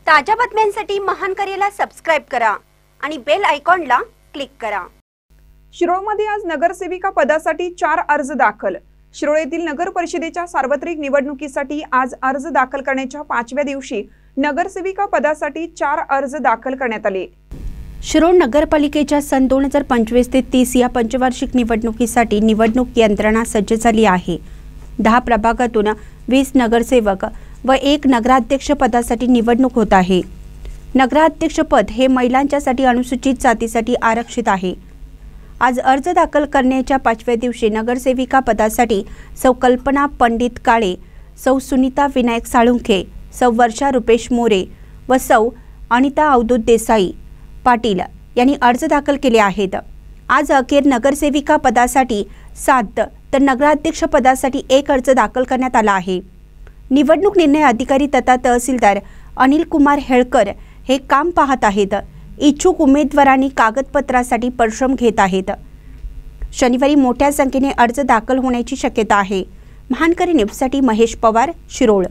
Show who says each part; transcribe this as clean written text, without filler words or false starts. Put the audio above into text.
Speaker 1: ताज्या बातम्यांसाठी महान करेला सबस्क्राइब करा आणि बेल आयकॉनला क्लिक करा।
Speaker 2: शिरोळमध्ये आज नगरसेविका पदासाठी 4 अर्ज दाखल। शिरोळ येथील नगर परिषदेच्या सार्वत्रिक निवडणुकीसाठी आज अर्ज दाखल करण्याच्या 5व्या दिवशी नगरसेविका पदासाठी 4 अर्ज दाखल करण्यात आले।
Speaker 1: शिरोळ नगरपालिकेच्या सन 2025 ते 30 या पंचवार्षिक निवडणुकीसाठी निवडणूक यंत्रणा सज्ज झाली आहे। 10 प्रभागातून 20 नगरसेवक व 1 नगराध्यक्ष पदासाठी निवडणूक होत आहे। नगराध्यक्ष पद हे महिलांच्यासाठी अनुसूचित जातीसाठी आरक्षित आहे। आज अर्ज दाखल करण्याच्या 5व्या दिवशी नगरसेविका पदासाठी सौ कल्पना पंडित काळे, सौ सुनीता विनायक साळुंखे, सौ वर्षा रुपेश मोरे व सौ अनिता अवधूत देसाई पाटील यांनी अर्ज दाखल केले आहेत। आज अखेर नगरसेविका पदासाठी 7 तर नगराध्यक्ष पदासाठी 1 अर्ज दाखल करण्यात आला आहे। निवडणूक निर्णय अधिकारी तथा तहसीलदार अनिल कुमार हेळकर हे काम पाहत आहेत। इच्छुक उमेदवारांनी कागदपत्रासाठी परिश्रम घेत आहेत। शनिवारी मोठ्या संख्येने अर्ज दाखल होण्याची शक्यता आहे। महानकरी न्यूजसाठी महेश पवार, शिरोळ।